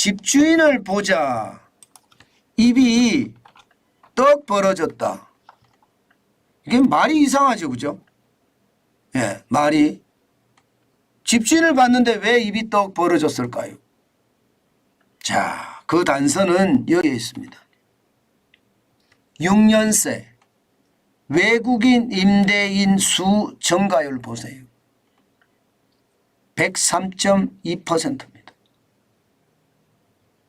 집주인을 보자. 입이 떡 벌어졌다. 이게 말이 이상하죠, 그죠? 예, 말이. 집주인을 봤는데 왜 입이 떡 벌어졌을까요? 자, 그 단서는 여기에 있습니다. 6년새 외국인 임대인 수 증가율 보세요. 103.2%입니다.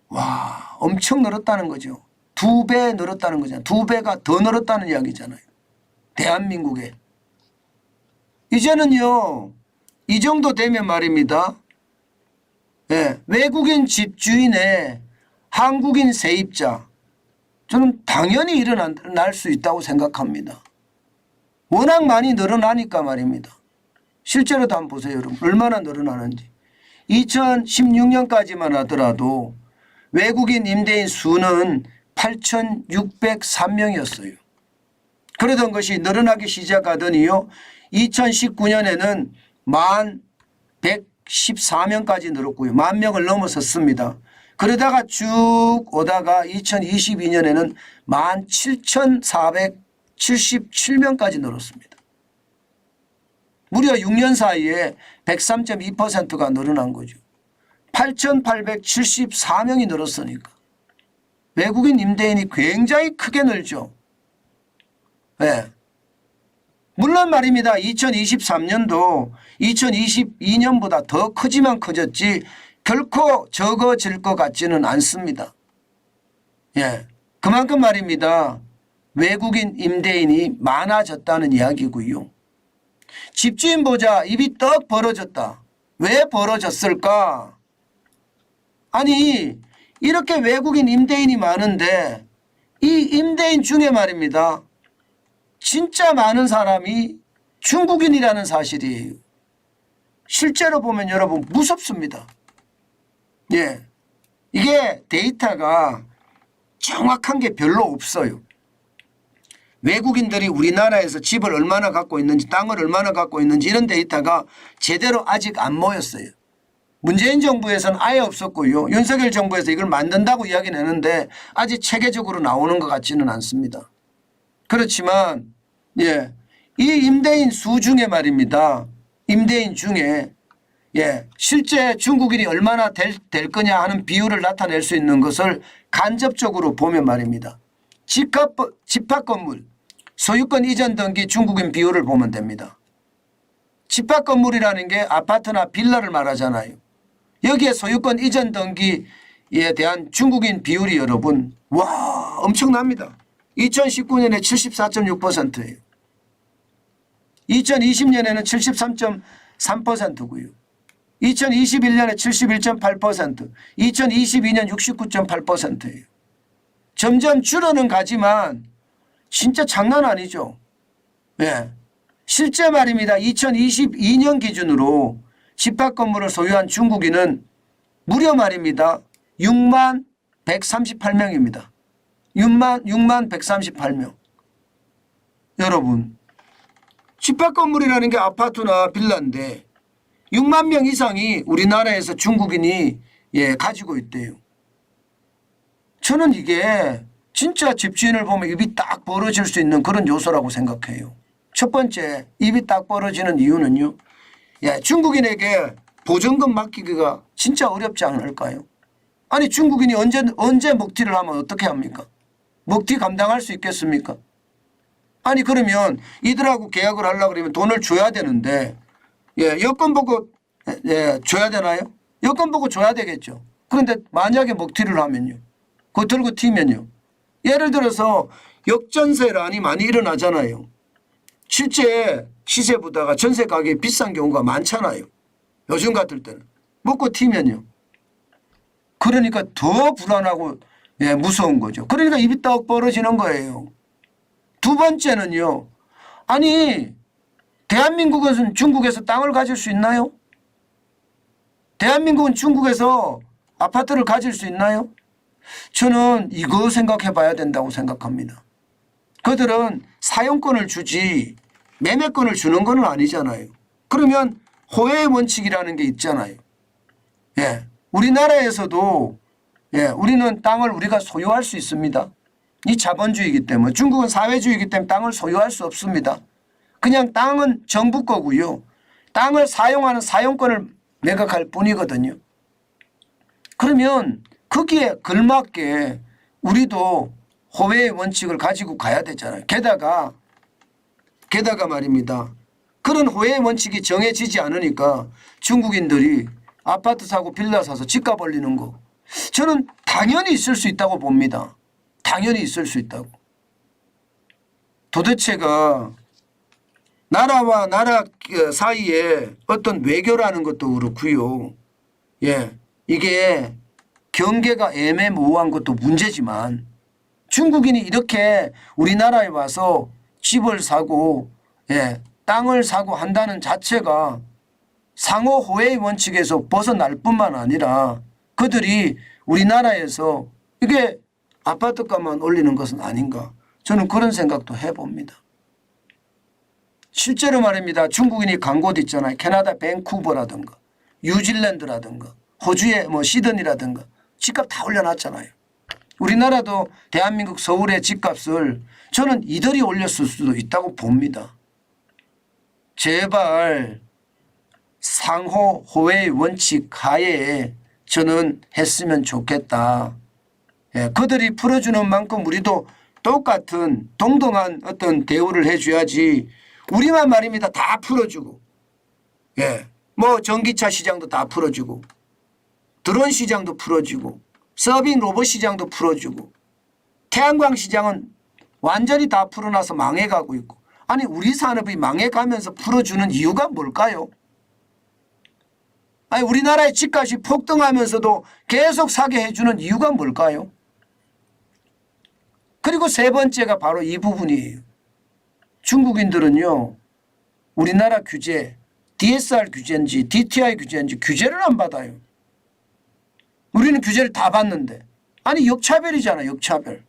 와, 엄청 늘었다는 거죠. 2배 늘었다는 거잖아요. 2배가 더 늘었다는 이야기잖아요. 대한민국에. 이제는요, 이 정도 되면 말입니다. 예, 외국인 집주인의 한국인 세입자, 저는 당연히 일어날 수 있다고 생각합니다. 워낙 많이 늘어나니까 말입니다. 실제로도 한번 보세요, 여러분. 얼마나 늘어나는지. 2016년까지만 하더라도 외국인 임대인 수는 8,603명이었어요. 그러던 것이 늘어나기 시작하더니요, 2019년에는 1114명까지 늘었고요. 10,000명을 넘어섰습니다. 그러다가 쭉 오다가 2022년에는 17,477명까지 늘었습니다. 무려 6년 사이에 103.2%가 늘어난 거죠. 8,874명이 늘었으니까 외국인 임대인이 굉장히 크게 늘죠. 네. 물론 말입니다. 2023년도 2022년보다 더 크지만 커졌지 결코 적어질 것 같지는 않습니다. 예, 그만큼 말입니다. 외국인 임대인이 많아졌다는 이야기고요. 집주인 보자. 입이 떡 벌어졌다. 왜 벌어졌을까? 아니, 이렇게 외국인 임대인이 많은데 이 임대인 중에 말입니다. 진짜 많은 사람이 중국인이라는 사실이에요. 실제로 보면 여러분 무섭습니다. 예, 이게 데이터가 정확한 게 별로 없어요. 외국인들이 우리나라에서 집을 얼마나 갖고 있는지, 땅을 얼마나 갖고 있는지 이런 데이터가 제대로 아직 안 모였어요. 문재인 정부에서는 아예 없었고요. 윤석열 정부에서 이걸 만든다고 이야기는 했는데 아직 체계적으로 나오는 것 같지는 않습니다. 그렇지만 예, 이 임대인 수 중에 말입니다. 임대인 중에 예, 실제 중국인이 얼마나 될 거냐 하는 비율을 나타낼 수 있는 것을 간접적으로 보면 말입니다. 집합건물 소유권 이전 등기 중국인 비율을 보면 됩니다. 집합건물이라는 게 아파트나 빌라를 말하잖아요. 여기에 소유권 이전 등기에 대한 중국인 비율이 여러분 와 엄청납니다. 2019년에 74.6%예요. 2020년에는 73.3%고요. 2021년에 71.8%, 2022년 69.8%예요. 점점 줄어는 가지만 진짜 장난 아니죠. 네. 실제 말입니다. 2022년 기준으로 집합 건물을 소유한 중국인은 무려 말입니다. 6만 138명입니다. 6만 138명. 여러분, 집합 건물이라는 게 아파트나 빌라인데 6만 명 이상이 우리나라에서 중국인이 가지고 있대요. 저는 이게 진짜 집주인을 보면 입이 딱 벌어질 수 있는 그런 요소라고 생각해요. 첫 번째, 입이 딱 벌어지는 이유는요. 중국인에게 보증금 맡기기가 진짜 어렵지 않을까요? 아니 중국인이 언제 먹튀를 하면 어떻게 합니까? 먹튀 감당할 수 있겠습니까? 아니 그러면 이들하고 계약을 하려고 그러면 돈을 줘야 되는데 여건 보고 줘야 되나요? 여건 보고 줘야 되겠죠. 그런데 만약에 먹튀를 하면요. 그거 들고 튀면요. 예를 들어서 역전세란이 많이 일어나잖아요. 실제 시세보다가 전세 가격이 비싼 경우가 많잖아요. 요즘 같을 때는. 먹고 튀면요. 그러니까 더 불안하고 무서운 거죠. 그러니까 입이 떡 벌어지는 거예요. 두 번째는요. 아니 대한민국은 중국에서 땅을 가질 수 있나요? 대한민국은 중국에서 아파트를 가질 수 있나요? 저는 이거 생각해 봐야 된다고 생각합니다. 그들은 사용권을 주지 매매권을 주는 건 아니잖아요. 그러면 호혜의 원칙이라는 게 있잖아요. 예, 우리나라에서도 예, 우리는 땅을 우리가 소유할 수 있습니다. 이 자본주의이기 때문에. 중국은 사회주의이기 때문에 땅을 소유할 수 없습니다. 그냥 땅은 정부 거고요. 땅을 사용하는 사용권을 매각할 뿐이거든요. 그러면 거기에 걸맞게 우리도 호외의 원칙을 가지고 가야 되잖아요. 게다가 말입니다. 그런 호외의 원칙이 정해지지 않으니까 중국인들이 아파트 사고 빌라 사서 집값 올리는 거 저는 당연히 있을 수 있다고 봅니다. 당연히 있을 수 있다고. 도대체가 나라와 나라 사이에 어떤 외교라는 것도 그렇고요. 예, 이게 경계가 애매모호한 것도 문제지만 중국인이 이렇게 우리나라에 와서 집을 사고 예, 땅을 사고 한다는 자체가 상호 호혜의 원칙에서 벗어날 뿐만 아니라 그들이 우리나라에서 이게 아파트값만 올리는 것은 아닌가 저는 그런 생각도 해봅니다. 실제로 말입니다. 중국인이 간 곳 있잖아요. 캐나다 밴쿠버라든가 뉴질랜드라든가 호주의 시드니라든가 집값 다 올려놨잖아요. 우리나라도 대한민국 서울의 집값을 저는 이들이 올렸을 수도 있다고 봅니다. 제발 상호 호혜의 원칙 하에 저는 했으면 좋겠다. 예, 그들이 풀어주는 만큼 우리도 똑같은 동등한 어떤 대우를 해줘야지 우리만 말입니다. 다 풀어주고 예, 전기차 시장도 다 풀어주고 드론 시장도 풀어주고 서빙 로봇 시장도 풀어주고 태양광 시장은 완전히 다 풀어놔서 망해가고 있고 아니 우리 산업이 망해가면서 풀어주는 이유가 뭘까요? 아니 우리나라의 집값이 폭등하면서도 계속 사게 해주는 이유가 뭘까요? 그리고 세 번째가 바로 이 부분이에요. 중국인들은요. 우리나라 규제 DSR 규제인지 DTI 규제인지 규제를 안 받아요. 우리는 규제를 다 받는데 아니 역차별이잖아 역차별.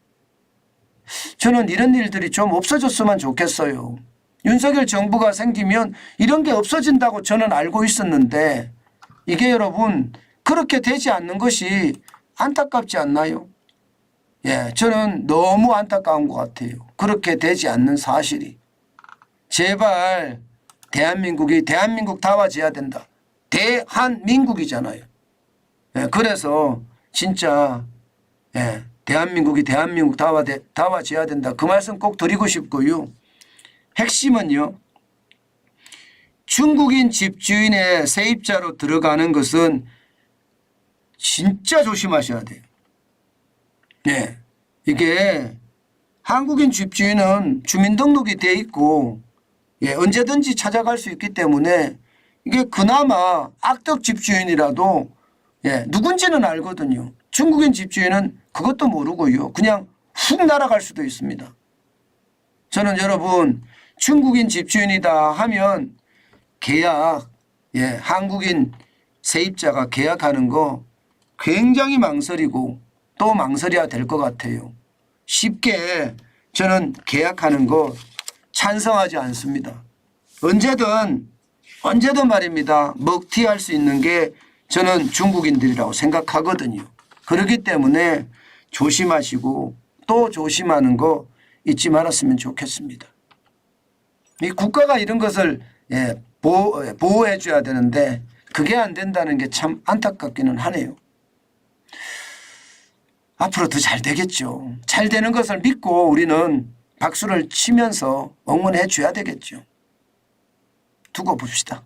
저는 이런 일들이 좀 없어졌으면 좋겠어요. 윤석열 정부가 생기면 이런 게 없어진다고 저는 알고 있었는데 이게 여러분 그렇게 되지 않는 것이 안타깝지 않나요? 예, 저는 너무 안타까운 것 같아요. 그렇게 되지 않는 사실이. 제발 대한민국이 대한민국다워져야 된다. 대한민국이잖아요. 예, 그래서 진짜 예, 대한민국이 대한민국다워져야 된다. 그 말씀 꼭 드리고 싶고요. 핵심은요. 중국인 집주인의 세입자로 들어가는 것은 진짜 조심하셔야 돼요. 네. 이게 한국인 집주인은 주민등록이 돼 있고 예, 언제든지 찾아갈 수 있기 때문에 이게 그나마 악덕 집주인이라도 예, 누군지는 알거든요. 중국인 집주인은 그것도 모르고요. 그냥 훅 날아갈 수도 있습니다. 저는 여러분 중국인 집주인이다 하면 계약 예, 한국인 세입자가 계약하는 거 굉장히 망설이고 또 망설여야 될 것 같아요. 쉽게 저는 계약하는 거 찬성하지 않습니다. 언제든 말입니다. 먹튀할 수 있는 게 저는 중국인들이라고 생각하거든요. 그렇기 때문에 조심하시고 또 조심하는 거 잊지 말았으면 좋겠습니다. 이 국가가 이런 것을 예, 보호해 줘야 되는데 그게 안 된다는 게 참 안타깝기는 하네요. 앞으로 더 잘 되겠죠. 잘 되는 것을 믿고 우리는 박수를 치면서 응원해 줘야 되겠죠. 두고 봅시다.